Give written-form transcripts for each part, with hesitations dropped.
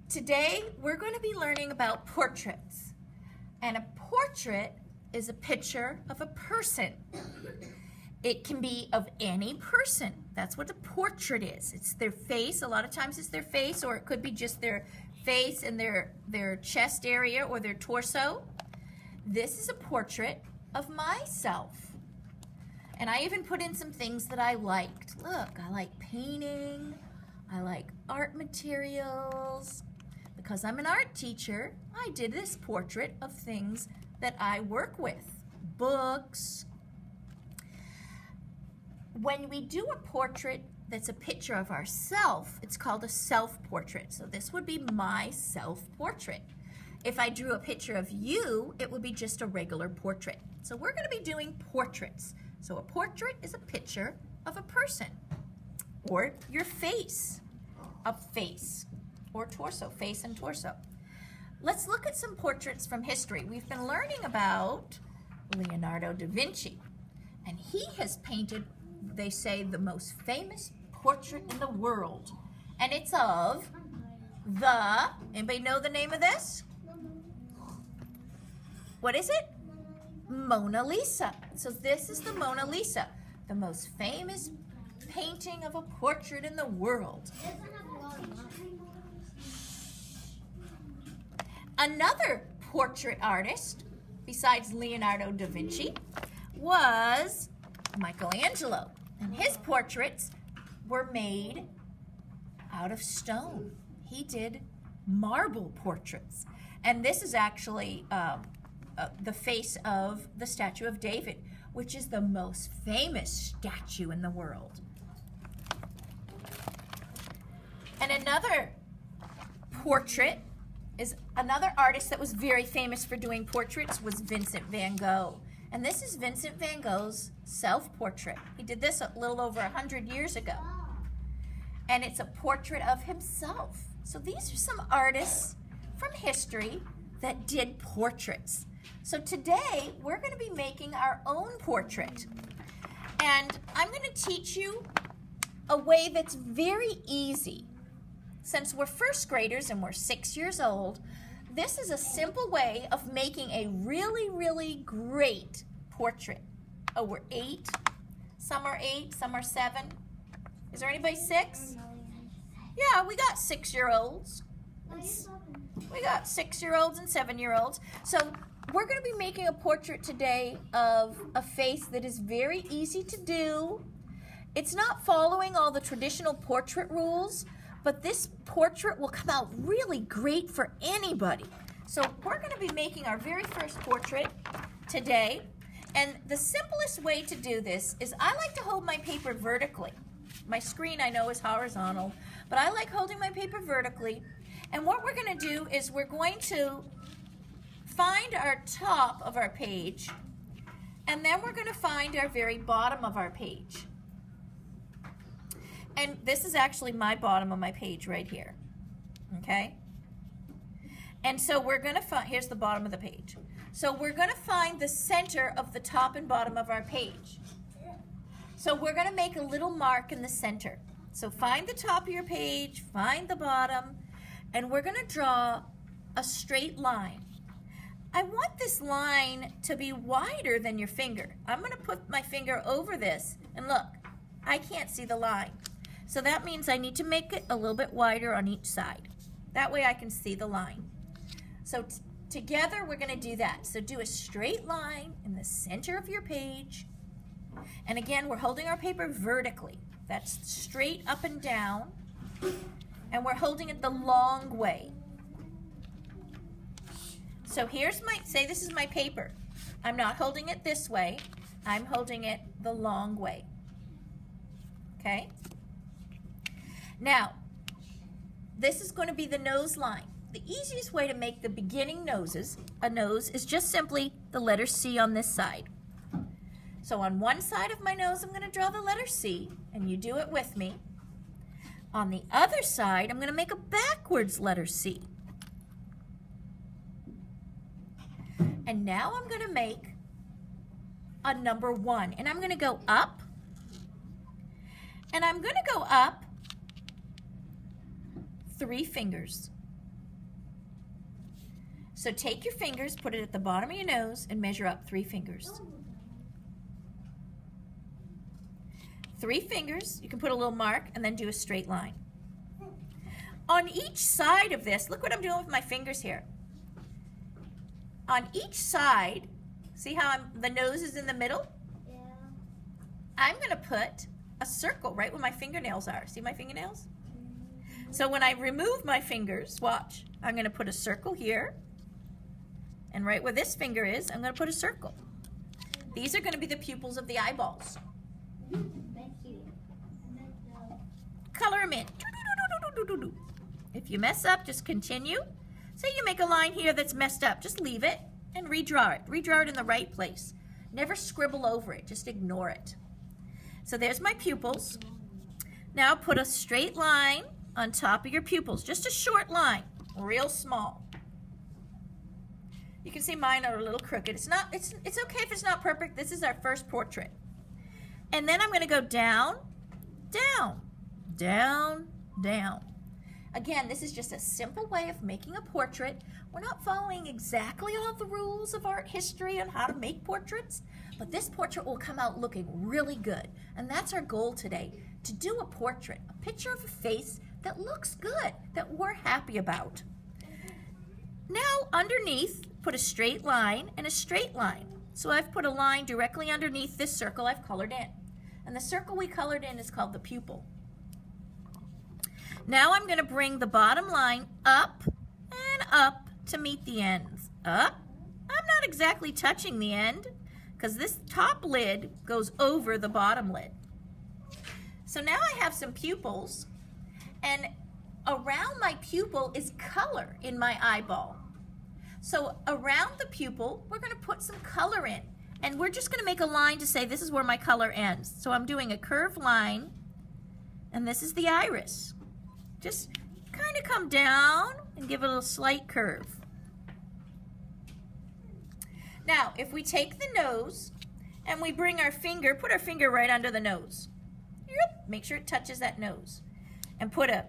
Today we're going to be learning about portraits. And a portrait is a picture of a person. It can be of any person. That's what a portrait is. It's their face. A lot of times it's their face, or it could be just their face and their chest area or their torso. This is a portrait of myself. And I even put in some things that I liked. Look, I like painting. I like art materials. Because I'm an art teacher, I did this portrait of things that I work with. Books. When we do a portrait that's a picture of ourselves, it's called a self-portrait. So this would be my self-portrait. If I drew a picture of you, it would be just a regular portrait. So we're going to be doing portraits. So a portrait is a picture of a person, or your face, a face, or torso, face and torso. Let's look at some portraits from history. We've been learning about Leonardo da Vinci, and he has painted, they say, the most famous portrait in the world, and it's of anybody know the name of this? What is it? Mona Lisa. So this is the Mona Lisa, the most famous painting of a portrait in the world. Another portrait artist, besides Leonardo da Vinci, was Michelangelo. And his portraits were made out of stone. He did marble portraits. And this is actually the face of the statue of David, which is the most famous statue in the world. And another portrait is another artist that was very famous for doing portraits was Vincent van Gogh. And this is Vincent van Gogh's self-portrait. He did this a little over 100 years ago. And it's a portrait of himself. So these are some artists from history that did portraits. So today we're going to be making our own portrait. And I'm going to teach you a way that's very easy. Since we're first graders and we're 6 years old, this is a simple way of making a really, really great portrait. Oh, we're 8. Some are 8, some are 7. Is there anybody 6? Yeah, we got 6-year-olds. We got 6-year-olds and 7-year-olds. So we're going to be making a portrait today of a face that is very easy to do. It's not following all the traditional portrait rules, but this portrait will come out really great for anybody. So we're going to be making our very first portrait today. And the simplest way to do this is I like to hold my paper vertically. My screen I know is horizontal, but I like holding my paper vertically. And what we're going to do is we're going to find our top of our page, and then we're going to find our very bottom of our page. And this is actually my bottom of my page right here, okay? And so we're going to find, here's the bottom of the page. So we're going to find the center of the top and bottom of our page. So we're going to make a little mark in the center. So find the top of your page, find the bottom, and we're going to draw a straight line. I want this line to be wider than your finger. I'm going to put my finger over this, and look, I can't see the line. So that means I need to make it a little bit wider on each side. That way I can see the line. So together we're going to do that. So do a straight line in the center of your page. And again, we're holding our paper vertically. That's straight up and down. And we're holding it the long way. So here's my, say this is my paper. I'm not holding it this way. I'm holding it the long way. Okay? Now, this is going to be the nose line. The easiest way to make the beginning noses, a nose, is just simply the letter C on this side. So on one side of my nose, I'm going to draw the letter C, and you do it with me. On the other side, I'm going to make a backwards letter C. And now I'm going to make a number 1, and I'm going to go up, and I'm going to go up 3 fingers. So take your fingers, put it at the bottom of your nose, and measure up 3 fingers. 3 fingers, you can put a little mark and then do a straight line. On each side of this, look what I'm doing with my fingers here. On each side, see how the nose is in the middle? Yeah. I'm going to put a circle right where my fingernails are. See my fingernails? So when I remove my fingers, watch, I'm going to put a circle here. And right where this finger is, I'm going to put a circle. These are going to be the pupils of the eyeballs. Color them in. If you mess up, just continue. Say you make a line here that's messed up, just leave it and redraw it. Redraw it in the right place. Never scribble over it, just ignore it. So there's my pupils. Now put a straight line on top of your pupils, just a short line, real small. You can see mine are a little crooked. It's okay if it's not perfect. This is our first portrait. And then I'm going to go down, down, down, down. Again, this is just a simple way of making a portrait. We're not following exactly all the rules of art history on how to make portraits, but this portrait will come out looking really good. And that's our goal today, to do a portrait, a picture of a face that looks good, that we're happy about. Now, underneath, put a straight line and a straight line. So I've put a line directly underneath this circle I've colored in. And the circle we colored in is called the pupil. Now I'm going to bring the bottom line up and up to meet the ends. Up. I'm not exactly touching the end because this top lid goes over the bottom lid. So now I have some pupils, and around my pupil is color in my eyeball. So around the pupil, we're going to put some color in. And we're just going to make a line to say this is where my color ends. So I'm doing a curved line, and this is the iris. Just kind of come down and give it a slight curve. Now, if we take the nose and we bring our finger, put our finger right under the nose. Yep, make sure it touches that nose. And put a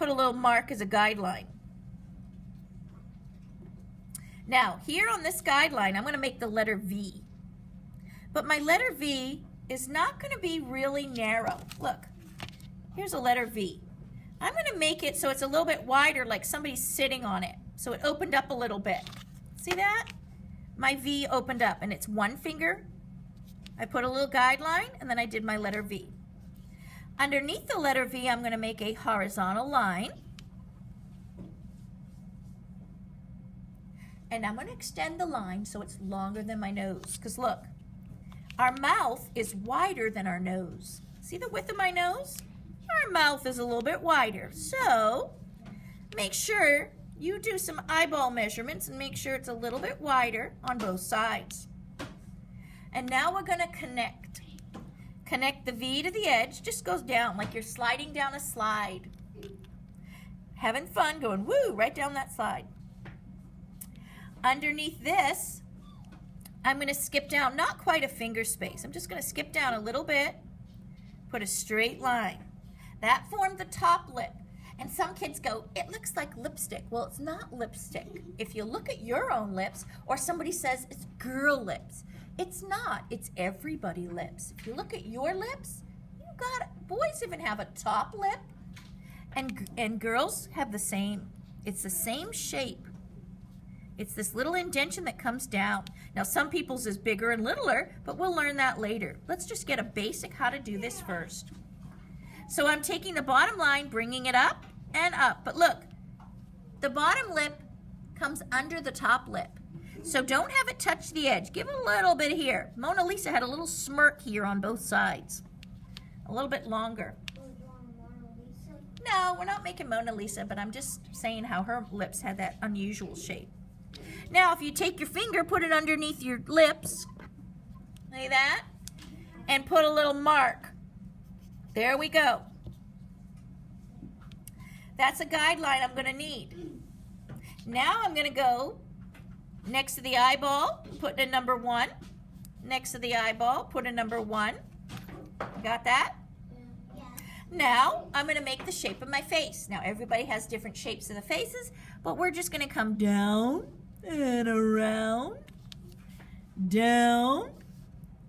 little mark as a guideline. Now, here on this guideline, I'm going to make the letter V. But my letter V is not going to be really narrow. Look, here's a letter V. I'm going to make it so it's a little bit wider, like somebody's sitting on it. So it opened up a little bit. See that? My V opened up, and it's one finger. I put a little guideline, and then I did my letter V. Underneath the letter V, I'm going to make a horizontal line. And I'm going to extend the line so it's longer than my nose. Because look, our mouth is wider than our nose. See the width of my nose? Our mouth is a little bit wider. So make sure you do some eyeball measurements and make sure it's a little bit wider on both sides. And now we're going to connect. Connect the V to the edge. Just goes down like you're sliding down a slide. Having fun going woo right down that slide. Underneath this, I'm going to skip down, not quite a finger space. I'm just going to skip down a little bit, put a straight line. That formed the top lip. And some kids go, it looks like lipstick. Well, it's not lipstick. If you look at your own lips, or somebody says it's girl lips, it's not. It's everybody lips. If you look at your lips, you got it. Boys even have a top lip, and girls have the same. It's the same shape. It's this little indentation that comes down. Now, some people's is bigger and littler, but we'll learn that later. Let's just get a basic how to do this first. So I'm taking the bottom line, bringing it up and up. But look, the bottom lip comes under the top lip. So don't have it touch the edge. Give it a little bit here. Mona Lisa had a little smirk here on both sides. A little bit longer. No, we're not making Mona Lisa, but I'm just saying how her lips had that unusual shape. Now, if you take your finger, put it underneath your lips, like that, and put a little mark. There we go. That's a guideline I'm going to need. Now I'm going to go next to the eyeball, put a number 1. Next to the eyeball, put a number 1. Got that? Yeah. Now, I'm going to make the shape of my face. Now, everybody has different shapes of the faces, but we're just going to come down and around, down.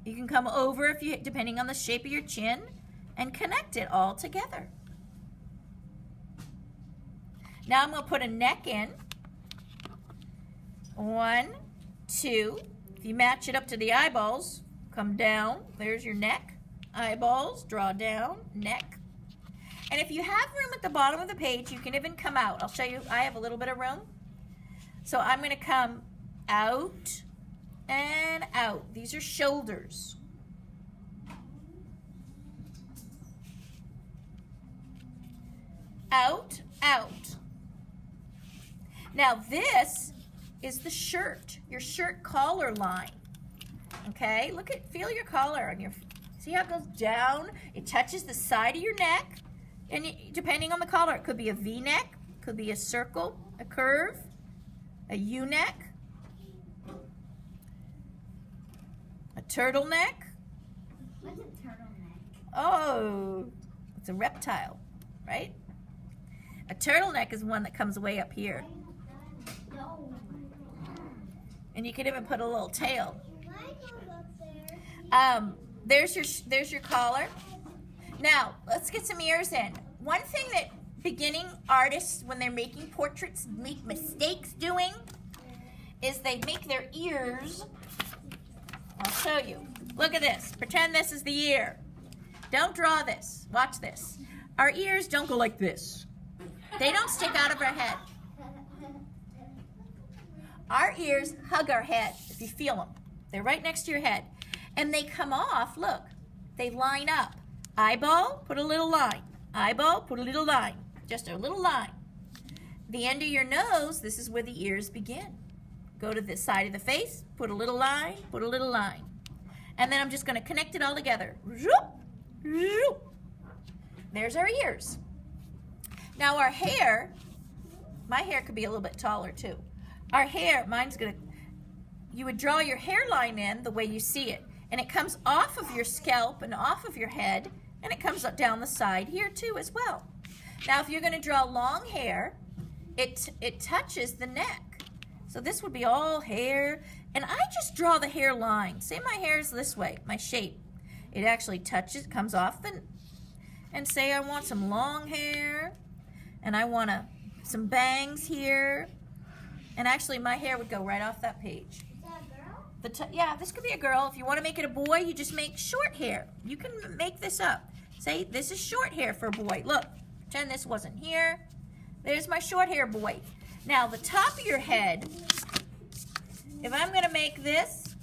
You can come over if you, depending on the shape of your chin, and connect it all together. Now, I'm going to put a neck in. 1, 2. If you match it up to the eyeballs, come down. There's your neck. Eyeballs, draw down, neck. And if you have room at the bottom of the page, you can even come out. I'll show you, I have a little bit of room. So I'm going to come out and out. These are shoulders. Out, out. Now this is the shirt, your shirt collar line. Okay, look at, feel your collar on your, see how it goes down? It touches the side of your neck. And depending on the collar, it could be a V-neck, could be a circle, a curve, a U-neck, a turtleneck. What's a turtleneck? Oh, it's a reptile, right? A turtleneck is one that comes way up here. And you could even put a little tail. There's your collar. Now, let's get some ears in. One thing that beginning artists, when they're making portraits, make mistakes doing is they make their ears. I'll show you. Look at this. Pretend this is the ear. Don't draw this. Watch this. Our ears don't go like this. They don't stick out of our head. Our ears hug our head, if you feel them. They're right next to your head. And they come off, look. They line up. Eyeball, put a little line. Eyeball, put a little line. Just a little line. The end of your nose, this is where the ears begin. Go to the side of the face, put a little line, put a little line. And then I'm just going to connect it all together. There's our ears. Now our hair, my hair could be a little bit taller too. Our hair, mine's going to, you would draw your hairline in the way you see it. And it comes off of your scalp and off of your head, and it comes up down the side here too as well. Now if you're going to draw long hair, it touches the neck. So this would be all hair, and I just draw the hairline. Say my hair is this way, my shape. It actually touches, comes off the, and say I want some long hair, and I want some bangs here, and actually my hair would go right off that page. Yeah, this could be a girl. If you want to make it a boy, you just make short hair. You can make this up. Say, this is short hair for a boy. Look, pretend this wasn't here. There's my short hair boy. Now, the top of your head, if I'm going to make this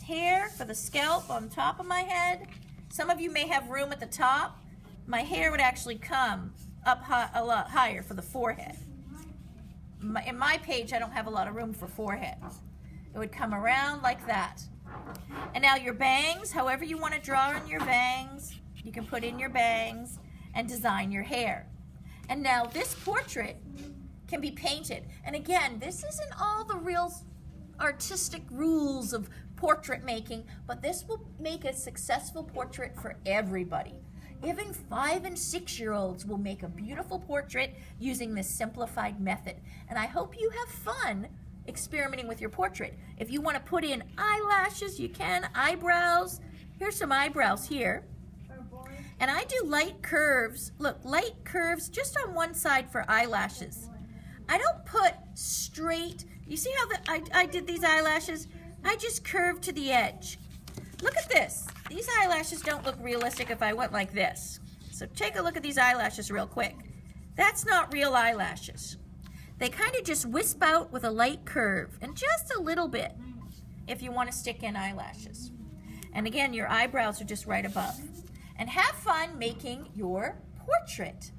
hair for the scalp on top of my head, some of you may have room at the top. My hair would actually come up high, a lot higher for the forehead. In my page, I don't have a lot of room for foreheads. It would come around like that. And now your bangs, however you want to draw in your bangs, you can put in your bangs and design your hair. And now this portrait can be painted. And again, this isn't all the real artistic rules of portrait making, but this will make a successful portrait for everybody. Even 5- and 6-year-olds will make a beautiful portrait using this simplified method. And I hope you have fun experimenting with your portrait. If you want to put in eyelashes, you can. Eyebrows. Here's some eyebrows here. And I do light curves. Look, light curves just on one side for eyelashes. I don't put straight. You see how I did these eyelashes? I just curved to the edge. Look at this. These eyelashes don't look realistic if I went like this. So take a look at these eyelashes real quick. That's not real eyelashes. They kind of just wisp out with a light curve, and just a little bit if you want to stick in eyelashes. And again, your eyebrows are just right above. And have fun making your portrait.